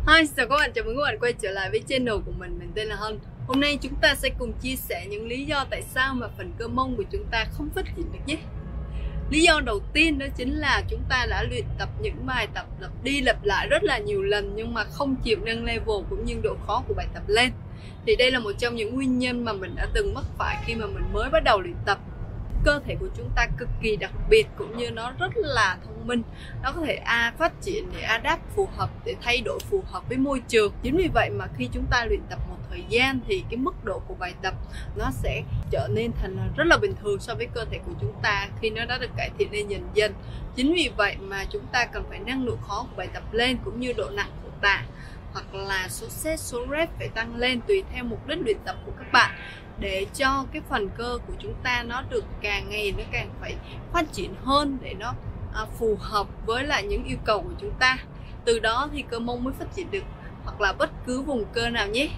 Hi, chào các bạn, chào mừng các bạn quay trở lại với channel của mình tên là Hân. Hôm nay chúng ta sẽ cùng chia sẻ những lý do tại sao mà phần cơ mông của chúng ta không phát triển được nhé. Lý do đầu tiên đó chính là chúng ta đã luyện tập những bài tập lặp đi lặp lại rất là nhiều lần nhưng mà không chịu nâng level cũng như độ khó của bài tập lên. Thì đây là một trong những nguyên nhân mà mình đã từng mắc phải khi mà mình mới bắt đầu luyện tập. Cơ thể của chúng ta cực kỳ đặc biệt cũng như nó rất là thông minh. Nó có thể phát triển để adapt phù hợp, để thay đổi phù hợp với môi trường. Chính vì vậy mà khi chúng ta luyện tập một thời gian thì cái mức độ của bài tập nó sẽ trở nên thành rất là bình thường so với cơ thể của chúng ta khi nó đã được cải thiện lên dần dần. Chính vì vậy mà chúng ta cần phải nâng độ khó của bài tập lên cũng như độ nặng của tạ, hoặc là số set, số rep phải tăng lên tùy theo mục đích luyện tập của các bạn, để cho cái phần cơ của chúng ta nó được càng ngày nó càng phải phát triển hơn, để nó phù hợp với lại những yêu cầu của chúng ta. Từ đó thì cơ mông mới phát triển được, hoặc là bất cứ vùng cơ nào nhé.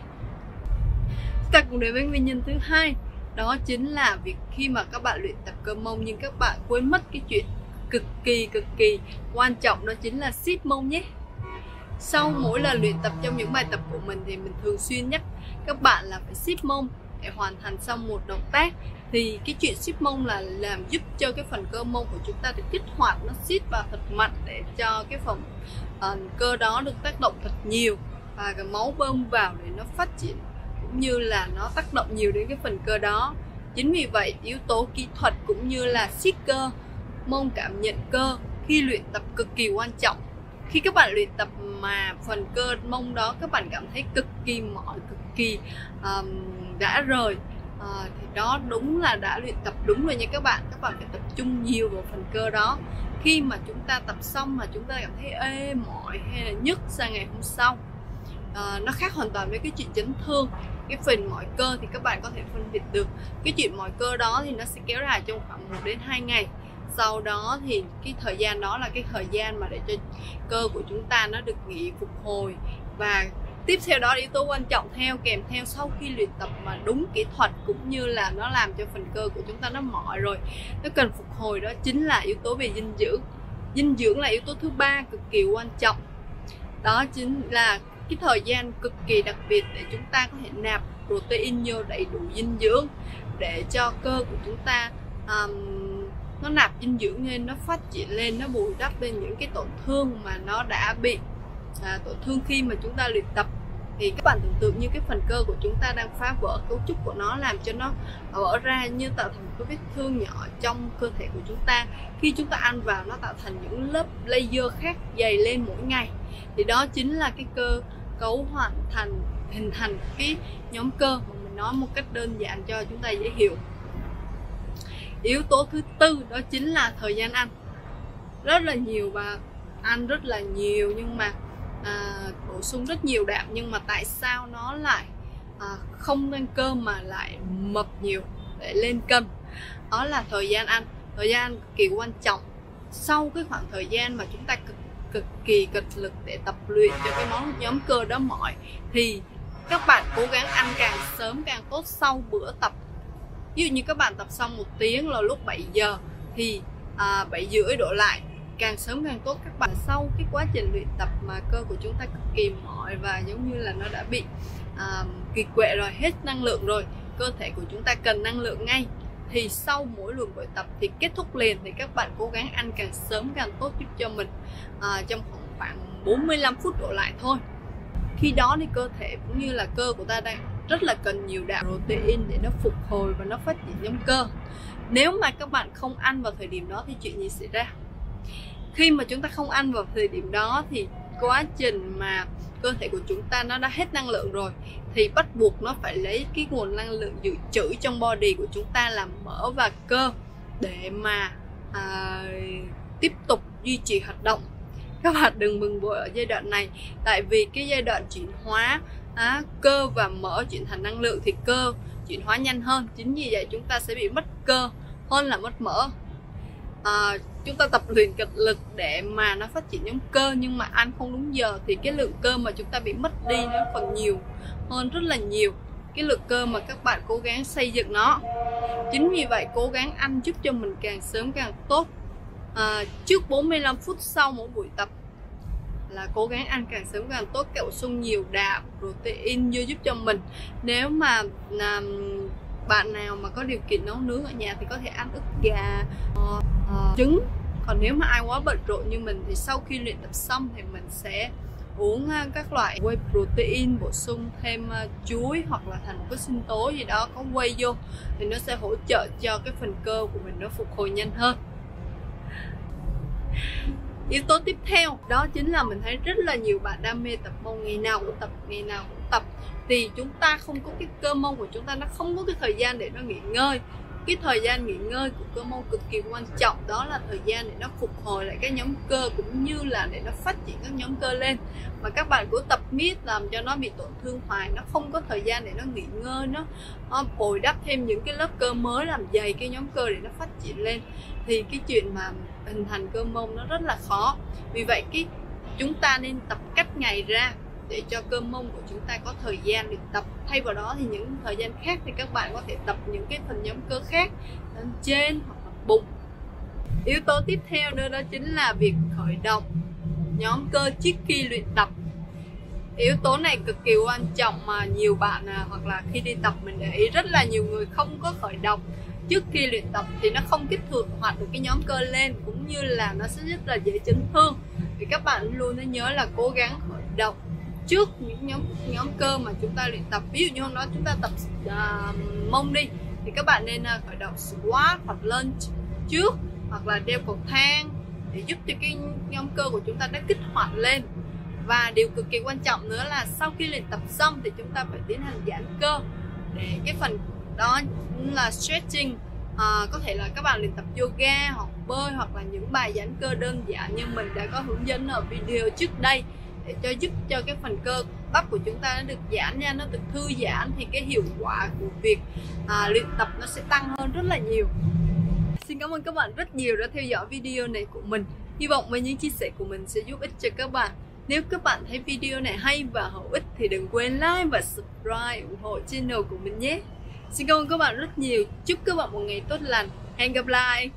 Chúng ta cùng đến với nguyên nhân thứ hai, đó chính là việc khi mà các bạn luyện tập cơ mông nhưng các bạn quên mất cái chuyện cực kỳ quan trọng, đó chính là siết mông nhé. Sau mỗi lần luyện tập trong những bài tập của mình thì mình thường xuyên nhắc các bạn là phải siết mông để hoàn thành xong một động tác. Thì cái chuyện siết mông là làm giúp cho cái phần cơ mông của chúng ta được kích hoạt, nó siết vào thật mạnh để cho cái phần cơ đó được tác động thật nhiều và cái máu bơm vào để nó phát triển, cũng như là nó tác động nhiều đến cái phần cơ đó. Chính vì vậy yếu tố kỹ thuật cũng như là siết cơ mông, cảm nhận cơ khi luyện tập cực kỳ quan trọng. Khi các bạn luyện tập mà phần cơ mông đó các bạn cảm thấy cực kỳ mỏi, cực kỳ đã rời, thì đó đúng là đã luyện tập đúng rồi nha các bạn. Các bạn phải tập trung nhiều vào phần cơ đó. Khi mà chúng ta tập xong mà chúng ta cảm thấy ê mỏi hay là nhức sang ngày hôm sau, nó khác hoàn toàn với cái chuyện chấn thương. Cái phần mỏi cơ thì các bạn có thể phân biệt được. Cái chuyện mỏi cơ đó thì nó sẽ kéo dài trong khoảng 1 đến 2 ngày. Sau đó thì cái thời gian đó là cái thời gian mà để cho cơ của chúng ta nó được nghỉ, phục hồi. Và tiếp theo đó yếu tố quan trọng kèm theo sau khi luyện tập mà đúng kỹ thuật cũng như là nó làm cho phần cơ của chúng ta nó mỏi rồi, nó cần phục hồi, đó chính là yếu tố về dinh dưỡng. Dinh dưỡng là yếu tố thứ ba cực kỳ quan trọng. Đó chính là cái thời gian cực kỳ đặc biệt để chúng ta có thể nạp protein vô đầy đủ dinh dưỡng, để cho cơ của chúng ta nó nạp dinh dưỡng lên, nó phát triển lên, nó bù đắp lên những cái tổn thương mà nó đã bị tổn thương khi mà chúng ta luyện tập. Thì các bạn tưởng tượng như cái phần cơ của chúng ta đang phá vỡ cấu trúc của nó, làm cho nó vỡ ra, như tạo thành một cái vết thương nhỏ trong cơ thể của chúng ta. Khi chúng ta ăn vào nó tạo thành những lớp layer khác dày lên mỗi ngày. Thì đó chính là cái cơ cấu hình thành cái nhóm cơ mà mình nói một cách đơn giản cho chúng ta dễ hiểu. Yếu tố thứ tư đó chính là thời gian ăn. Rất là nhiều và ăn rất là nhiều nhưng mà bổ sung rất nhiều đạm, nhưng mà tại sao nó lại không lên cơ mà lại mập nhiều để lên cân? Đó là thời gian ăn. Thời gian cực kỳ quan trọng. Sau cái khoảng thời gian mà chúng ta cực kỳ cực lực để tập luyện cho cái nhóm cơ đó mỏi, thì các bạn cố gắng ăn càng sớm càng tốt sau bữa tập. Ví dụ như các bạn tập xong 1 tiếng là lúc 7 giờ thì 7 rưỡi đổ lại, càng sớm càng tốt. Các bạn sau cái quá trình luyện tập mà cơ của chúng ta cực kỳ mỏi và giống như là nó đã bị kiệt quệ rồi, hết năng lượng rồi, cơ thể của chúng ta cần năng lượng ngay, thì sau mỗi luồng buổi tập thì kết thúc liền, thì các bạn cố gắng ăn càng sớm càng tốt giúp cho mình trong khoảng 45 phút đổ lại thôi. Khi đó thì cơ thể cũng như là cơ của ta đang rất là cần nhiều đạm protein để nó phục hồi và nó phát triển nhóm cơ. Nếu mà các bạn không ăn vào thời điểm đó thì chuyện gì xảy ra? Khi mà chúng ta không ăn vào thời điểm đó thì quá trình mà cơ thể của chúng ta nó đã hết năng lượng rồi, thì bắt buộc nó phải lấy cái nguồn năng lượng dự trữ trong body của chúng ta là mỡ và cơ để mà tiếp tục duy trì hoạt động. Các bạn đừng bừng bội ở giai đoạn này, tại vì cái giai đoạn chuyển hóa cơ và mỡ chuyển thành năng lượng thì cơ chuyển hóa nhanh hơn. Chính vì vậy chúng ta sẽ bị mất cơ hơn là mất mỡ. Chúng ta tập luyện cực lực để mà nó phát triển nhóm cơ, nhưng mà ăn không đúng giờ thì cái lượng cơ mà chúng ta bị mất đi nó còn nhiều hơn rất là nhiều cái lượng cơ mà các bạn cố gắng xây dựng nó. Chính vì vậy cố gắng ăn giúp cho mình càng sớm càng tốt. Trước 45 phút sau mỗi buổi tập là cố gắng ăn càng sớm càng tốt, kẹo sung nhiều đạm, protein vô giúp cho mình. Nếu mà bạn nào mà có điều kiện nấu nướng ở nhà thì có thể ăn ức gà, trứng. Còn nếu mà ai quá bận rộn như mình thì sau khi luyện tập xong thì mình sẽ uống các loại whey protein, bổ sung thêm chuối hoặc là thành một cái sinh tố gì đó có whey vô, thì nó sẽ hỗ trợ cho cái phần cơ của mình nó phục hồi nhanh hơn. Yếu tố tiếp theo đó chính là mình thấy rất là nhiều bạn đam mê tập mông, ngày nào cũng tập, ngày nào cũng tập, thì chúng ta không có cái cơ mông của chúng ta, nó không có cái thời gian để nó nghỉ ngơi. Cái thời gian nghỉ ngơi của cơ mông cực kỳ quan trọng, đó là thời gian để nó phục hồi lại các nhóm cơ cũng như là để nó phát triển các nhóm cơ lên. Mà các bạn cứ tập miết làm cho nó bị tổn thương hoài, nó không có thời gian để nó nghỉ ngơi, nó bồi đắp thêm những cái lớp cơ mới làm dày cái nhóm cơ để nó phát triển lên, thì cái chuyện mà hình thành cơ mông nó rất là khó. Vì vậy chúng ta nên tập cách ngày ra để cho cơ mông của chúng ta có thời gian để tập. Thay vào đó thì những thời gian khác thì các bạn có thể tập những cái phần nhóm cơ khác, lên trên hoặc là bụng. Yếu tố tiếp theo nữa đó chính là việc khởi động nhóm cơ trước khi luyện tập. Yếu tố này cực kỳ quan trọng mà nhiều bạn hoặc là khi đi tập mình để ý rất là nhiều người không có khởi động trước khi luyện tập, thì nó không kích hoạt được cái nhóm cơ lên, cũng như là nó sẽ rất là dễ chấn thương. Thì các bạn luôn nên nhớ là cố gắng khởi động trước những nhóm cơ mà chúng ta luyện tập. Ví dụ như hôm đó chúng ta tập mông đi, thì các bạn nên khởi động squat hoặc lunge trước, hoặc là đeo cầu thang để giúp cho cái nhóm cơ của chúng ta nó kích hoạt lên. Và điều cực kỳ quan trọng nữa là sau khi luyện tập xong thì chúng ta phải tiến hành giãn cơ, để cái phần đó là stretching. Có thể là các bạn luyện tập yoga hoặc bơi, hoặc là những bài giãn cơ đơn giản như mình đã có hướng dẫn ở video trước đây, để giúp cho cái phần cơ bắp của chúng ta nó được giãn ra, nó được thư giãn, thì cái hiệu quả của việc luyện tập nó sẽ tăng hơn rất là nhiều. Xin cảm ơn các bạn rất nhiều đã theo dõi video này của mình. Hy vọng với những chia sẻ của mình sẽ giúp ích cho các bạn. Nếu các bạn thấy video này hay và hữu ích thì đừng quên like và subscribe ủng hộ channel của mình nhé. Xin cảm ơn các bạn rất nhiều. Chúc các bạn một ngày tốt lành. Hẹn gặp lại.